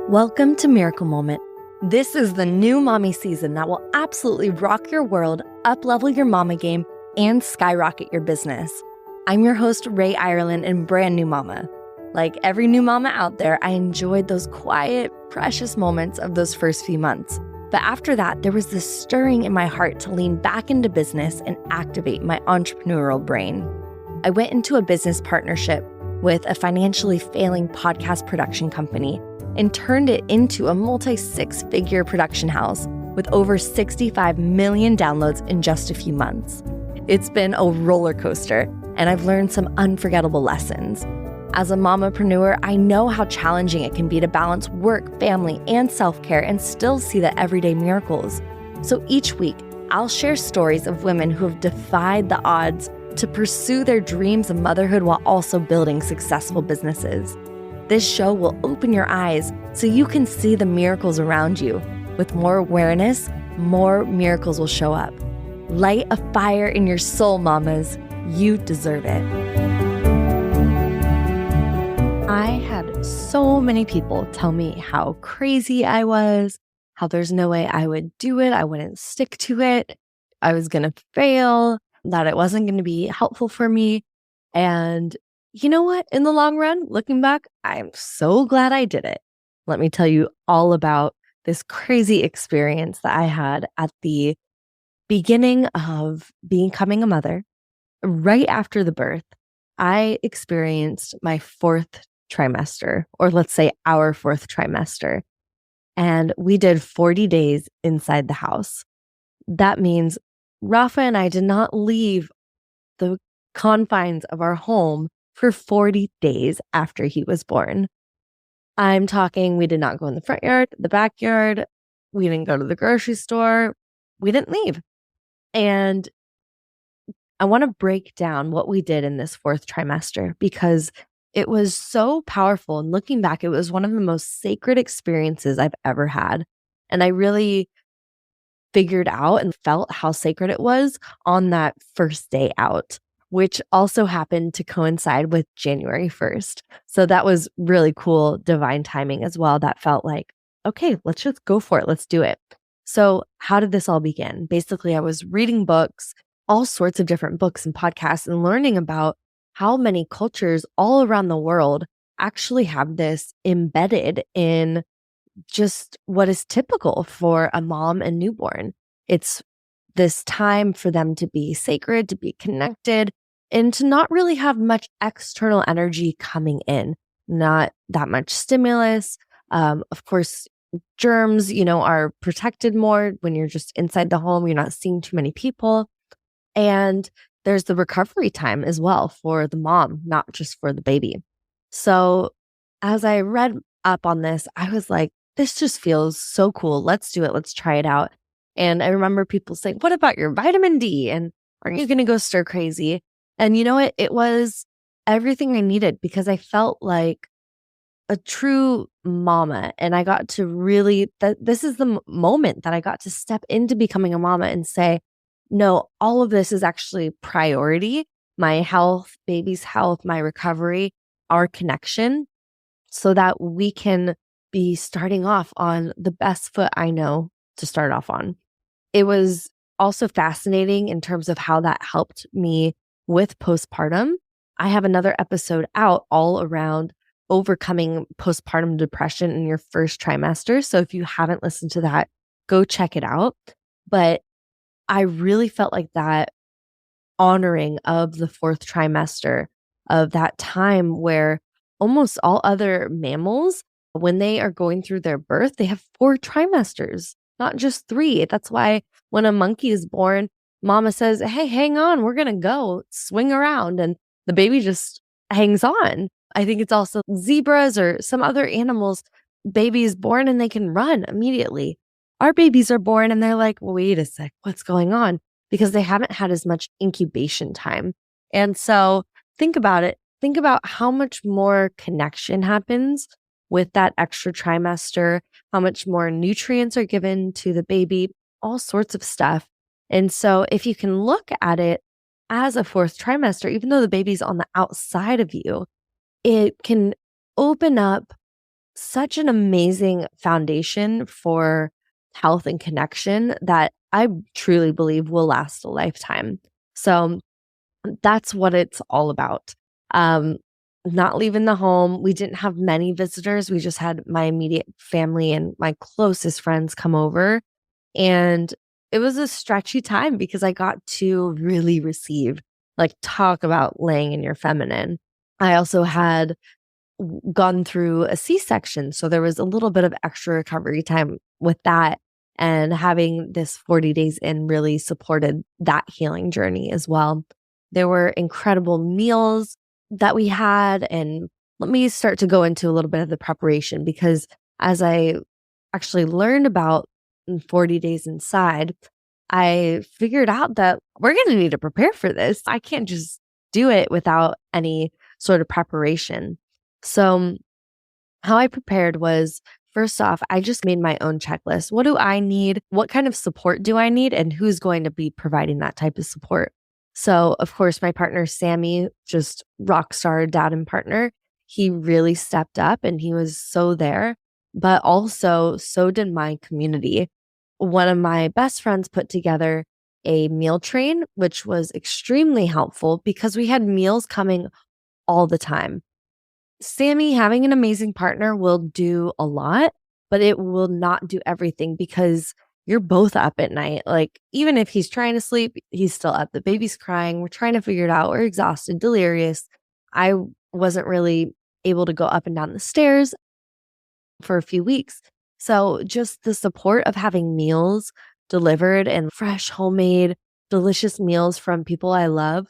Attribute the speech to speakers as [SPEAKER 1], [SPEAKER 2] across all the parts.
[SPEAKER 1] Welcome to Miracle Moment. This is the new mommy season that will absolutely rock your world, up-level your mama game, and skyrocket your business. I'm your host, Irelan, and brand new mama. Like every new mama out there, I enjoyed those quiet, precious moments of those first few months. But after that, there was this stirring in my heart to lean back into business and activate my entrepreneurial brain. I went into a business partnership with a financially failing podcast production company and turned it into a multi-six-figure production house with over 65 million downloads in just a few months. It's been a roller coaster, and I've learned some unforgettable lessons. As a mamapreneur, I know how challenging it can be to balance work, family, and self-care and still see the everyday miracles. So each week, I'll share stories of women who have defied the odds to pursue their dreams of motherhood while also building successful businesses. This show will open your eyes so you can see the miracles around you. With more awareness, more miracles will show up. Light a fire in your soul, mamas. You deserve it. I had so many people tell me how crazy I was, how there's no way I would do it, I wouldn't stick to it, I was going to fail, that it wasn't going to be helpful for me. And you know what? In the long run, looking back, I'm so glad I did it. Let me tell you all about this crazy experience that I had at the beginning of becoming a mother. Right after the birth, I experienced my fourth trimester, or let's say our fourth trimester. And we did 40 days inside the house. That means Rafa and I did not leave the confines of our home for 40 days after he was born. I'm talking, we did not go in the front yard, the backyard. We didn't go to the grocery store. We didn't leave. And I want to break down what we did in this fourth trimester because it was so powerful. And looking back, it was one of the most sacred experiences I've ever had. And I really figured out and felt how sacred it was on that first day out, which also happened to coincide with January 1st. So that was really cool, divine timing as well. That felt like, okay, let's just go for it. Let's do it. So how did this all begin? Basically, I was reading books, all sorts of different books and podcasts, and learning about how many cultures all around the world actually have this embedded in just what is typical for a mom and newborn. It's this time for them to be sacred, to be connected, and to not really have much external energy coming in, not that much stimulus. Of course, germs, are protected more when you're just inside the home. You're not seeing too many people. And there's the recovery time as well for the mom, not just for the baby. So as I read up on this, I was like, this just feels so cool. Let's do it. Let's try it out. And I remember people saying, what about your vitamin D? And aren't you going to go stir crazy? And you know what? It was everything I needed because I felt like a true mama. And I got to really, this is the moment that I got to step into becoming a mama and say, no, all of this is actually priority. My health, baby's health, my recovery, our connection, so that we can be starting off on the best foot I know to start off on. It was also fascinating in terms of how that helped me with postpartum. I have another episode out all around overcoming postpartum depression in your first trimester. So if you haven't listened to that, go check it out. But I really felt like that honoring of the fourth trimester, of that time where almost all other mammals, when they are going through their birth, they have 4 trimesters, not just 3. That's why when a monkey is born, mama says, hey, hang on, we're going to go swing around. And the baby just hangs on. I think it's also zebras or some other animals, baby is born and they can run immediately. Our babies are born and they're like, wait a sec, what's going on? Because they haven't had as much incubation time. And so think about it. Think about how much more connection happens with that extra trimester, how much more nutrients are given to the baby, all sorts of stuff. And so if you can look at it as a fourth trimester, even though the baby's on the outside of you, it can open up such an amazing foundation for health and connection that I truly believe will last a lifetime. So that's what it's all about. Um, Not leaving the home. We didn't have many visitors. We just had my immediate family and my closest friends come over. And it was a stretchy time because I got to really receive, like, talk about laying in your feminine. I also had gone through a C-section. So there was a little bit of extra recovery time with that. And having this 40 days in really supported that healing journey as well. There were incredible meals that we had. And let me start to go into a little bit of the preparation, because as I actually learned about 40 days inside, I figured out that we're going to need to prepare for this. I can't just do it without any sort of preparation. So how I prepared was, first off, I just made my own checklist. What do I need? What kind of support do I need? And who's going to be providing that type of support? So, of course, my partner, Sammy, just rock star dad and partner, he really stepped up and he was so there. But also, so did my community. One of my best friends put together a meal train, which was extremely helpful because we had meals coming all the time. Sammy, having an amazing partner will do a lot, but it will not do everything because you're both up at night. Like, even if he's trying to sleep, he's still up. The baby's crying. We're trying to figure it out. We're exhausted, delirious. I wasn't really able to go up and down the stairs for a few weeks. So just the support of having meals delivered and fresh, homemade, delicious meals from people I love,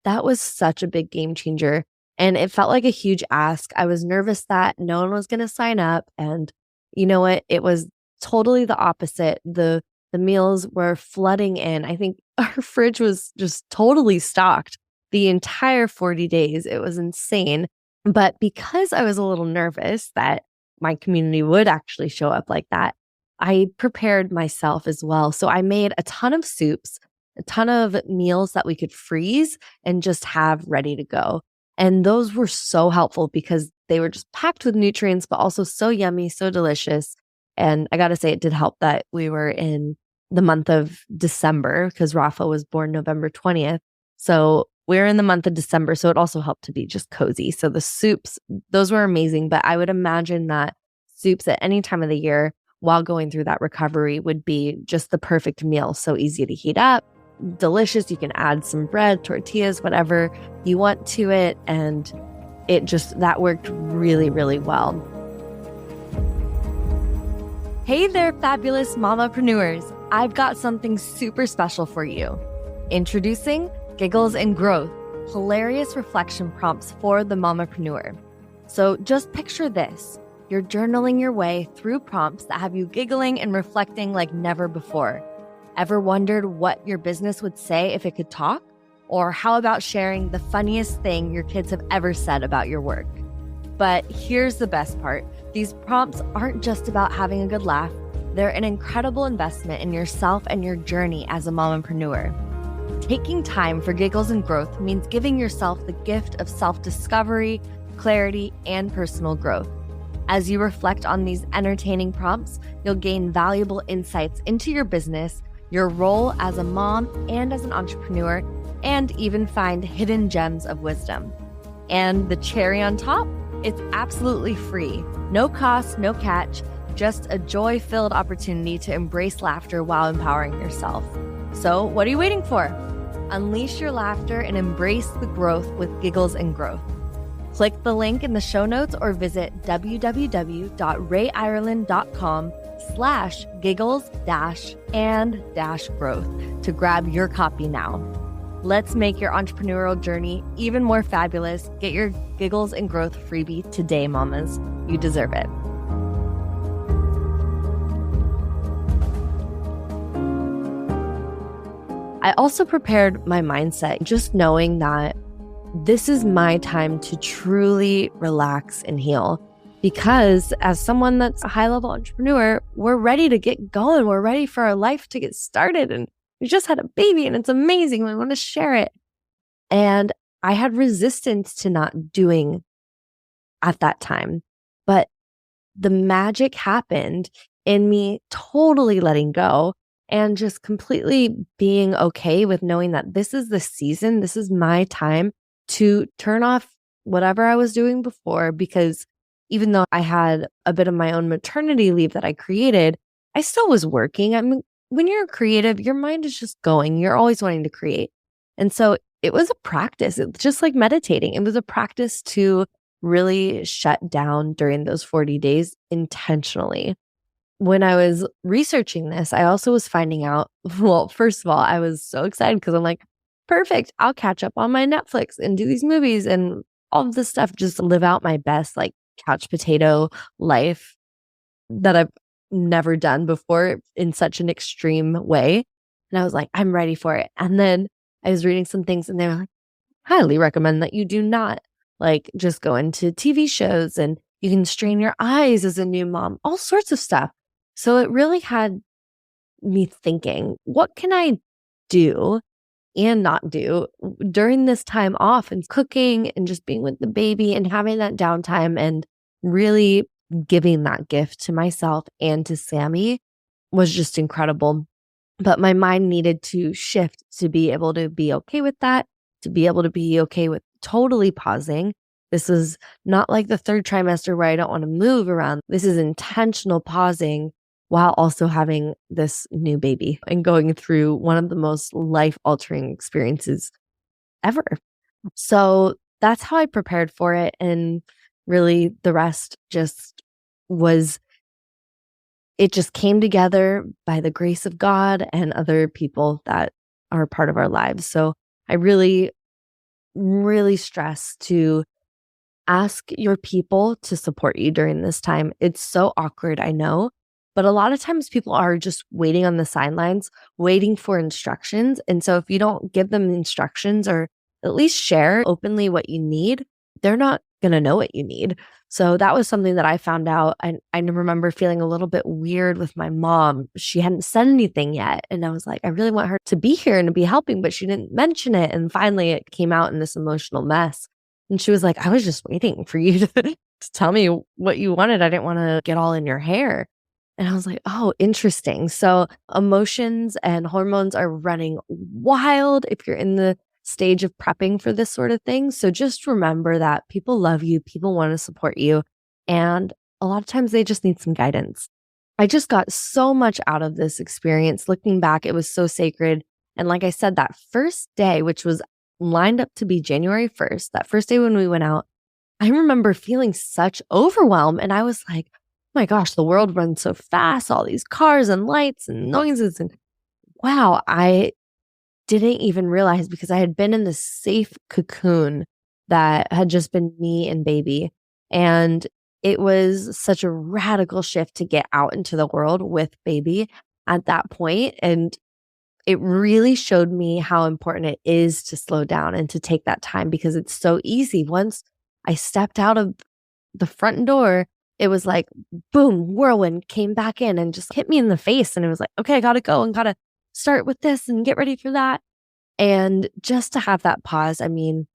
[SPEAKER 1] that was such a big game changer. And it felt like a huge ask. I was nervous that no one was going to sign up. And you know what? It was totally the opposite. The meals were flooding in. I think our fridge was just totally stocked the entire 40 days. It was insane. But because I was a little nervous that my community would actually show up like that, I prepared myself as well. So I made a ton of soups, a ton of meals that we could freeze and just have ready to go. And those were so helpful because they were just packed with nutrients, but also so yummy, so delicious. And I got to say, it did help that we were in the month of December because Rafa was born November 20th. So we're in the month of December. So it also helped to be just cozy. So the soups, those were amazing. But I would imagine that soups at any time of the year while going through that recovery would be just the perfect meal. So easy to heat up, delicious. You can add some bread, tortillas, whatever you want to it. And it just, that worked really, really well. Hey there, fabulous mamapreneurs. I've got something super special for you. Introducing Giggles and Growth, hilarious reflection prompts for the mamapreneur. So just picture this. You're journaling your way through prompts that have you giggling and reflecting like never before. Ever wondered what your business would say if it could talk? Or how about sharing the funniest thing your kids have ever said about your work? But here's the best part. These prompts aren't just about having a good laugh. They're an incredible investment in yourself and your journey as a mompreneur. Taking time for giggles and growth means giving yourself the gift of self-discovery, clarity, and personal growth. As you reflect on these entertaining prompts, you'll gain valuable insights into your business, your role as a mom and as an entrepreneur, and even find hidden gems of wisdom. And the cherry on top? It's absolutely free. No cost, no catch, just a joy-filled opportunity to embrace laughter while empowering yourself. So what are you waiting for? Unleash your laughter and embrace the growth with Giggles and Growth. Click the link in the show notes or visit www.rayirelan.com/giggles-and-growth to grab your copy now. Let's make your entrepreneurial journey even more fabulous. Get your Giggles and Growth freebie today, mamas. You deserve it. I also prepared my mindset, just knowing that this is my time to truly relax and heal. Because as someone that's a high-level entrepreneur, we're ready to get going. We're ready for our life to get started. And we just had a baby and it's amazing. We want to share it. And I had resistance to not doing at that time. But the magic happened in me totally letting go and just completely being okay with knowing that this is the season, this is my time to turn off whatever I was doing before. Because even though I had a bit of my own maternity leave that I created, I still was working. I mean, when you're creative, your mind is just going. You're always wanting to create. And so it was a practice. It's just like meditating. It was a practice to really shut down during those 40 days intentionally. When I was researching this, I also was finding out, well, first of all, I was so excited because I'm like, perfect. I'll catch up on my Netflix and do these movies and all of this stuff, just live out my best, like couch potato life that I've never done before in such an extreme way. And I was like, I'm ready for it. And then I was reading some things and they were like, highly recommend that you do not like just go into TV shows and you can strain your eyes as a new mom, all sorts of stuff. So it really had me thinking, what can I do and not do during this time off and cooking and just being with the baby and having that downtime and really giving that gift to myself and to Sammy was just incredible. But my mind needed to shift to be able to be okay with that, to be able to be okay with totally pausing. This is not like the third trimester where I don't want to move around. This is intentional pausing while also having this new baby and going through one of the most life-altering experiences ever. So that's how I prepared for it. And really the rest just was, it just came together by the grace of God and other people that are part of our lives. So I really, really stress to ask your people to support you during this time. It's so awkward, I know, but a lot of times people are just waiting on the sidelines, waiting for instructions. And so if you don't give them instructions or at least share openly what you need, they're not going to know what you need. So that was something that I found out. I remember feeling a little bit weird with my mom. She hadn't said anything yet. And I was like, I really want her to be here and to be helping, but she didn't mention it. And finally it came out in this emotional mess. And she was like, I was just waiting for you to tell me what you wanted. I didn't want to get all in your hair. And I was like, oh, interesting. So emotions and hormones are running wild if you're in the stage of prepping for this sort of thing. So just remember that people love you, people want to support you. And a lot of times they just need some guidance. I just got so much out of this experience. Looking back, it was so sacred. And like I said, that first day, which was lined up to be January 1st, that first day when we went out, I remember feeling such overwhelm. And I was like, oh my gosh, the world runs so fast, all these cars and lights and noises. And wow, I didn't even realize because I had been in this safe cocoon that had just been me and baby. And it was such a radical shift to get out into the world with baby at that point. And it really showed me how important it is to slow down and to take that time because it's so easy. Once I stepped out of the front door, it was like, boom, whirlwind came back in and just hit me in the face. And it was like, okay, I got to go and got to start with this and get ready for that. And just to have that pause, I mean,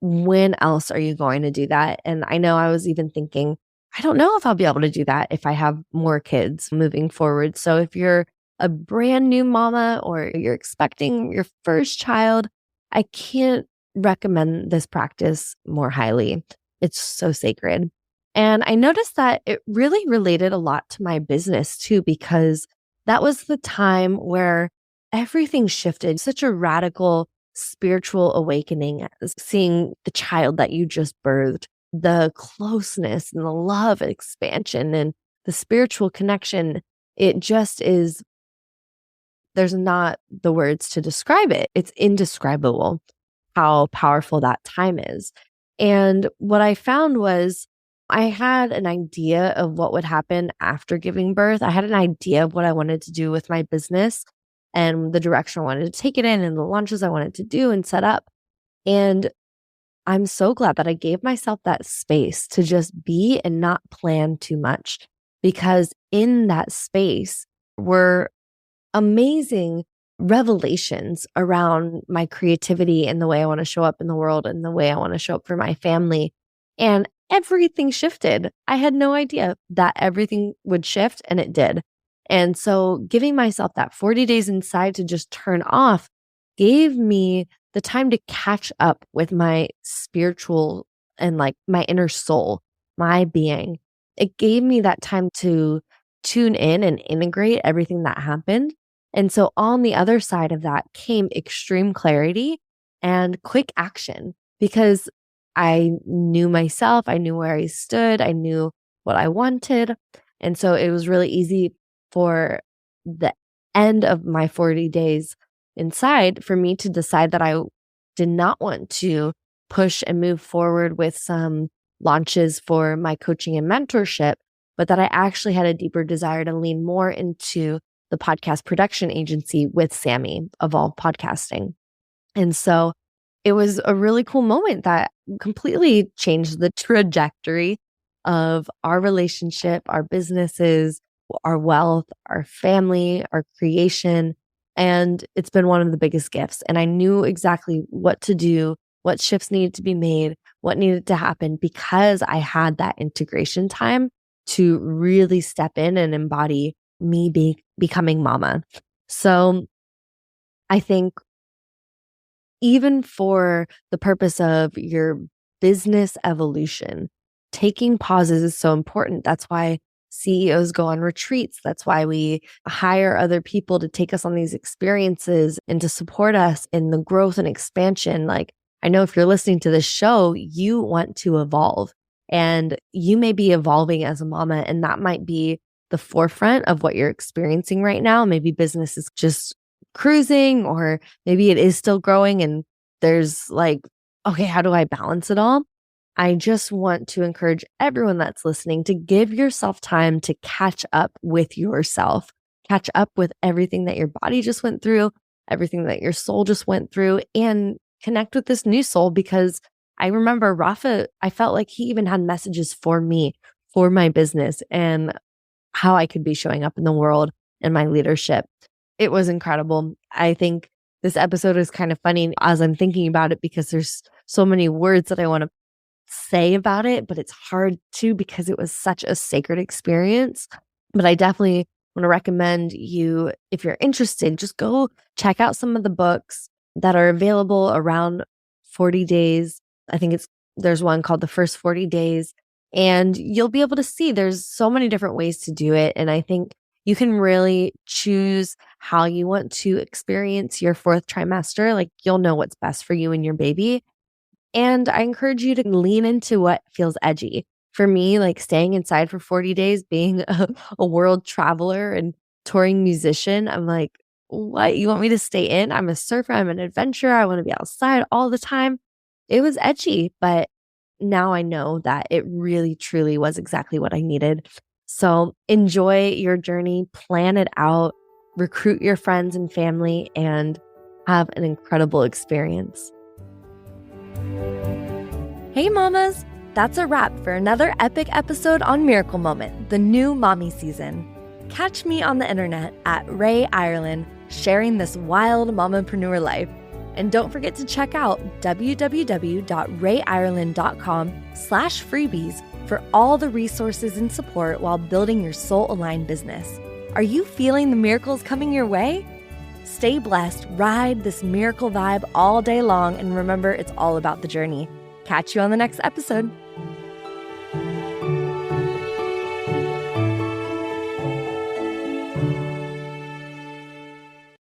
[SPEAKER 1] when else are you going to do that? And I know I was even thinking, I don't know if I'll be able to do that if I have more kids moving forward. So if you're a brand new mama or you're expecting your first child, I can't recommend this practice more highly. It's so sacred. And I noticed that it really related a lot to my business too, because that was the time where everything shifted, such a radical spiritual awakening, seeing the child that you just birthed, the closeness and the love and expansion and the spiritual connection. It just is, there's not the words to describe it. It's indescribable how powerful that time is. And what I found was I had an idea of what would happen after giving birth. I had an idea of what I wanted to do with my business and the direction I wanted to take it in and the launches I wanted to do and set up. And I'm so glad that I gave myself that space to just be and not plan too much, because in that space were amazing revelations around my creativity and the way I want to show up in the world and the way I want to show up for my family. And everything shifted. I had no idea that everything would shift, and it did. And so giving myself that 40 days inside to just turn off gave me the time to catch up with my spiritual and like my inner soul, my being. It gave me that time to tune in and integrate everything that happened. And so on the other side of that came extreme clarity and quick action because I knew myself, I knew where I stood, I knew what I wanted. And so it was really easy for the end of my 40 days inside for me to decide that I did not want to push and move forward with some launches for my coaching and mentorship, but that I actually had a deeper desire to lean more into the podcast production agency with Sammy of All Podcasting. And so it was a really cool moment that completely changed the trajectory of our relationship, our businesses, our wealth, our family, our creation. And it's been one of the biggest gifts. And I knew exactly what to do, what shifts needed to be made, what needed to happen because I had that integration time to really step in and embody me becoming mama. So I think even for the purpose of your business evolution, taking pauses is so important. That's why CEOs go on retreats. That's why we hire other people to take us on these experiences and to support us in the growth and expansion. Like, I know if you're listening to this show, you want to evolve and you may be evolving as a mama, and that might be the forefront of what you're experiencing right now. Maybe business is just cruising, or maybe it is still growing and there's like, okay, how do I balance it all? I just want to encourage everyone that's listening to give yourself time to catch up with yourself, catch up with everything that your body just went through, everything that your soul just went through, and connect with this new soul. Because I remember Rafa, I felt like he even had messages for me, for my business, and how I could be showing up in the world and my leadership. It was incredible. I think this episode is kind of funny as I'm thinking about it because there's so many words that I want to say about it, but it's hard to because it was such a sacred experience. But I definitely want to recommend you, if you're interested, just go check out some of the books that are available around 40 days. I think there's one called The First 40 Days, and you'll be able to see there's so many different ways to do it. And I think you can really choose how you want to experience your fourth trimester. Like, you'll know what's best for you and your baby. And I encourage you to lean into what feels edgy. For me, like staying inside for 40 days, being a world traveler and touring musician, I'm like, what? You want me to stay in? I'm a surfer. I'm an adventurer. I want to be outside all the time. It was edgy, but now I know that it really, truly was exactly what I needed. So enjoy your journey, plan it out, recruit your friends and family, and have an incredible experience. Hey mamas, that's a wrap for another epic episode on Miracle Moment, the new mommy season. Catch me on the internet at Ray Irelan, sharing this wild mamapreneur life. And don't forget to check out www.rayirelan.com/freebies for all the resources and support while building your soul-aligned business. Are you feeling the miracles coming your way? Stay blessed, ride this miracle vibe all day long, and remember, it's all about the journey. Catch you on the next episode.